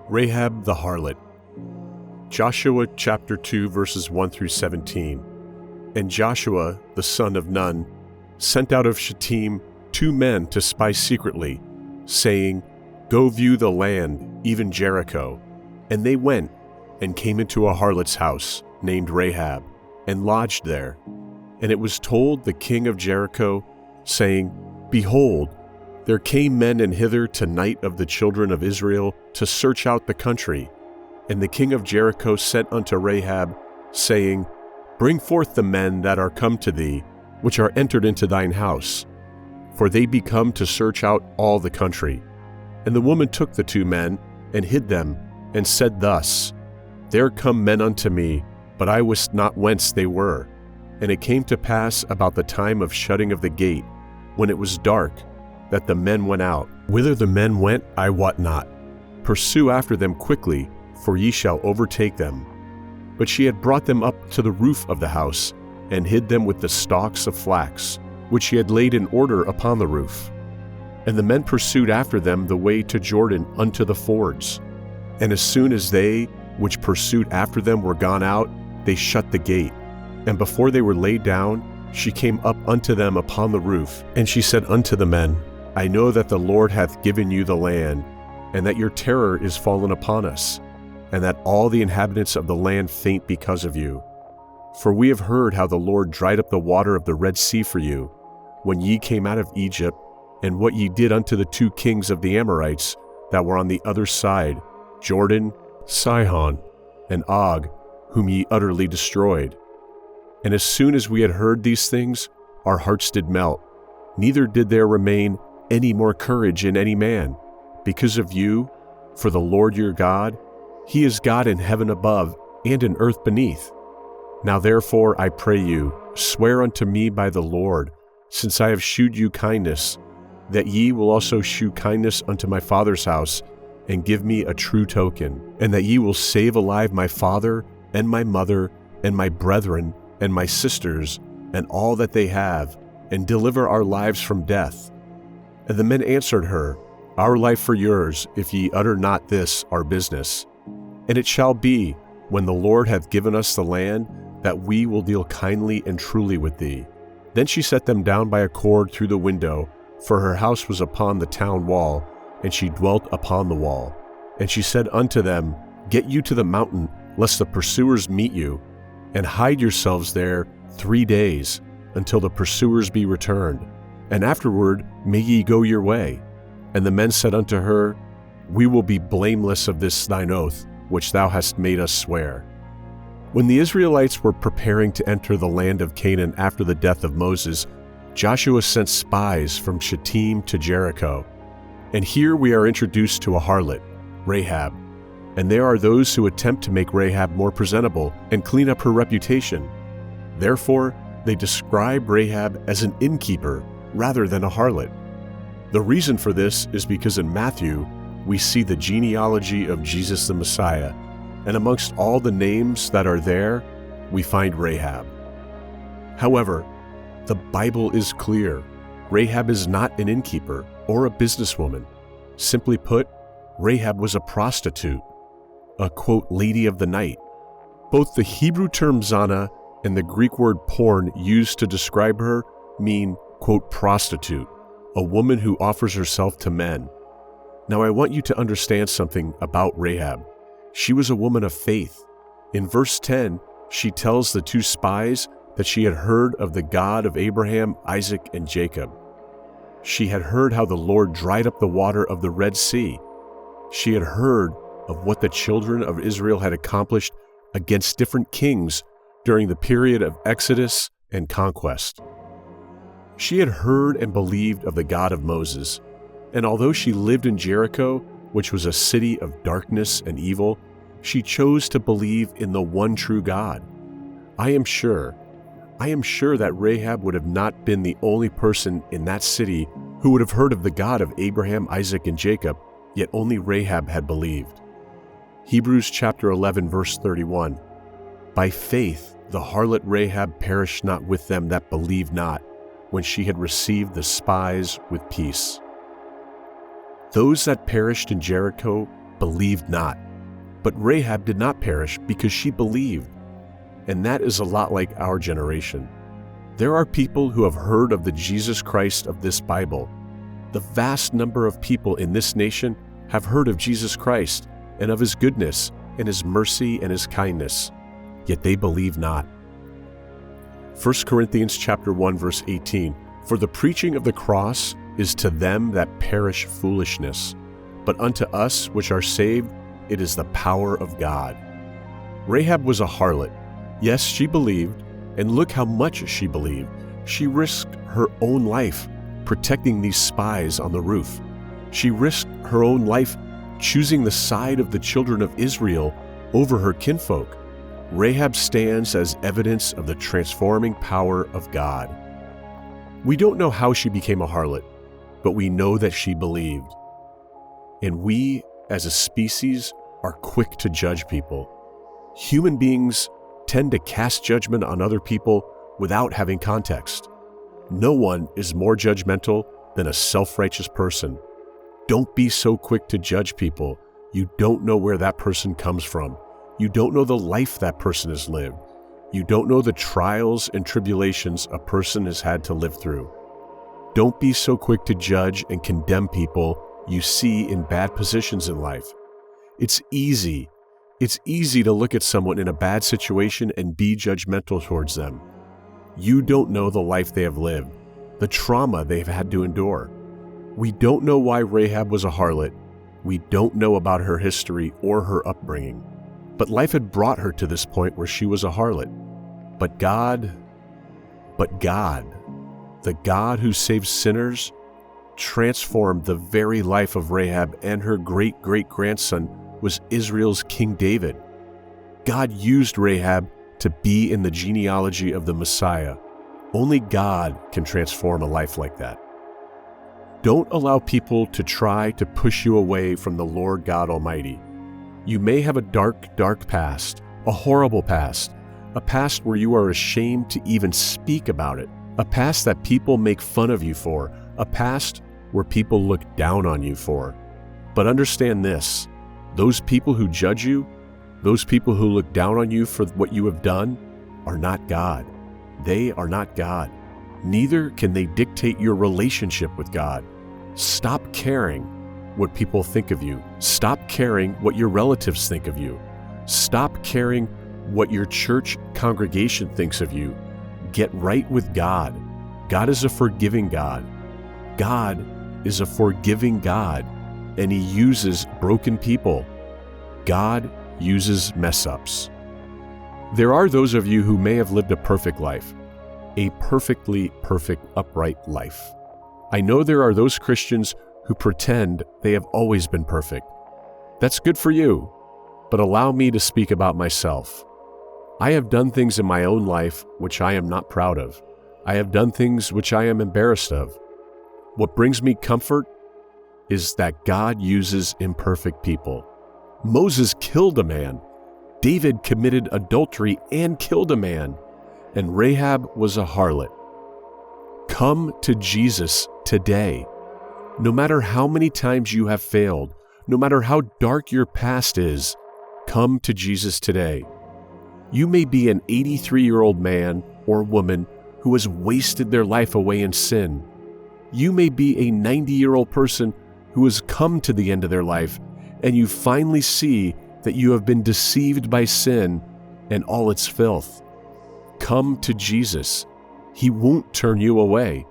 Rahab the harlot. Joshua chapter 2 verses 1 through 17. And Joshua, the son of Nun, sent out of Shittim 2 men to spy secretly, saying, Go view the land, even Jericho. And they went and came into a harlot's house, named Rahab, and lodged there. And it was told the king of Jericho, saying, Behold, there came men in hither tonight of the children of Israel to search out the country. And the king of Jericho sent unto Rahab, saying, Bring forth the men that are come to thee, which are entered into thine house. For they be come to search out all the country. And the woman took the 2 men, and hid them, and said thus, There come men unto me, but I wist not whence they were. And it came to pass about the time of shutting of the gate, when it was dark, that the men went out. Whither the men went, I wot not. Pursue after them quickly, for ye shall overtake them. But she had brought them up to the roof of the house, and hid them with the stalks of flax, which she had laid in order upon the roof. And the men pursued after them the way to Jordan unto the fords. And as soon as they which pursued after them were gone out, they shut the gate. And before they were laid down, she came up unto them upon the roof, and she said unto the men, I know that the Lord hath given you the land, and that your terror is fallen upon us, and that all the inhabitants of the land faint because of you. For we have heard how the Lord dried up the water of the Red Sea for you, when ye came out of Egypt, and what ye did unto the 2 kings of the Amorites that were on the other side, Jordan, Sihon, and Og, whom ye utterly destroyed. And as soon as we had heard these things, our hearts did melt, neither did there remain any more courage in any man, because of you, for the Lord your God, He is God in heaven above and in earth beneath. Now therefore I pray you, swear unto me by the Lord, since I have shewed you kindness, that ye will also shew kindness unto my father's house, and give me a true token, and that ye will save alive my father, and my mother, and my brethren, and my sisters, and all that they have, and deliver our lives from death. And the men answered her, Our life for yours, if ye utter not this our business. And it shall be, when the Lord hath given us the land, that we will deal kindly and truly with thee. Then she set them down by a cord through the window, for her house was upon the town wall, and she dwelt upon the wall. And she said unto them, Get you to the mountain, lest the pursuers meet you, and hide yourselves there 3 days, until the pursuers be returned, and afterward may ye go your way. And the men said unto her, We will be blameless of this thine oath, which thou hast made us swear. When the Israelites were preparing to enter the land of Canaan after the death of Moses, Joshua sent spies from Shittim to Jericho. And here we are introduced to a harlot, Rahab. And there are those who attempt to make Rahab more presentable and clean up her reputation. Therefore, they describe Rahab as an innkeeper rather than a harlot. The reason for this is because in Matthew, we see the genealogy of Jesus the Messiah, and amongst all the names that are there, we find Rahab. However, the Bible is clear. Rahab is not an innkeeper or a businesswoman. Simply put, Rahab was a prostitute, a, quote, lady of the night. Both the Hebrew term zana and the Greek word porn used to describe her mean, quote, prostitute, a woman who offers herself to men. Now I want you to understand something about Rahab. She was a woman of faith. In verse 10, she tells the 2 spies that she had heard of the God of Abraham, Isaac, and Jacob. She had heard how the Lord dried up the water of the Red Sea. She had heard of what the children of Israel had accomplished against different kings during the period of Exodus and conquest. She had heard and believed of the God of Moses, and although she lived in Jericho, which was a city of darkness and evil, she chose to believe in the one true God. I am sure that Rahab would have not been the only person in that city who would have heard of the God of Abraham, Isaac, and Jacob, yet only Rahab had believed. Hebrews chapter 11, verse 31. By faith the harlot Rahab perished not with them that believed not, when she had received the spies with peace. Those that perished in Jericho believed not. But Rahab did not perish because she believed. And that is a lot like our generation. There are people who have heard of the Jesus Christ of this Bible. The vast number of people in this nation have heard of Jesus Christ and of his goodness and his mercy and his kindness, yet they believe not. 1 Corinthians chapter 1 verse 18, "For the preaching of the cross is to them that perish foolishness, but unto us which are saved it is the power of God." Rahab was a harlot. Yes, she believed, and look how much she believed. She risked her own life protecting these spies on the roof. She risked her own life choosing the side of the children of Israel over her kinfolk. Rahab stands as evidence of the transforming power of God. We don't know how she became a harlot, but we know that she believed. And we, as a species, are quick to judge people. Human beings tend to cast judgment on other people without having context. No one is more judgmental than a self-righteous person. Don't be so quick to judge people. You don't know where that person comes from. You don't know the life that person has lived. You don't know the trials and tribulations a person has had to live through. Don't be so quick to judge and condemn people you see in bad positions in life. It's easy. It's easy to look at someone in a bad situation and be judgmental towards them. You don't know the life they have lived, the trauma they've had to endure. We don't know why Rahab was a harlot. We don't know about her history or her upbringing. But life had brought her to this point where she was a harlot. But God, the God who saves sinners, transformed the very life of Rahab, and her great-great-grandson was Israel's King David. God used Rahab to be in the genealogy of the Messiah. Only God can transform a life like that. Don't allow people to try to push you away from the Lord God Almighty. You may have a dark, dark past, a horrible past, a past where you are ashamed to even speak about it, a past that people make fun of you for, a past where people look down on you for. But understand this, those people who judge you, those people who look down on you for what you have done, are not God. They are not God. Neither can they dictate your relationship with God. Stop caring what people think of you. Stop caring what your relatives think of you. Stop caring what your church congregation thinks of you. Get right with God. God is a forgiving God. God is a forgiving God, and He uses broken people. God uses mess-ups. There are those of you who may have lived a perfect life, a perfectly perfect, upright life. I know there are those Christians who pretend they have always been perfect. That's good for you, but allow me to speak about myself. I have done things in my own life which I am not proud of. I have done things which I am embarrassed of. What brings me comfort is that God uses imperfect people. Moses killed a man. David committed adultery and killed a man. And Rahab was a harlot. Come to Jesus today. No matter how many times you have failed, no matter how dark your past is, come to Jesus today. You may be an 83-year-old man or woman who has wasted their life away in sin. You may be a 90-year-old person who has come to the end of their life, and you finally see that you have been deceived by sin and all its filth. Come to Jesus. He won't turn you away.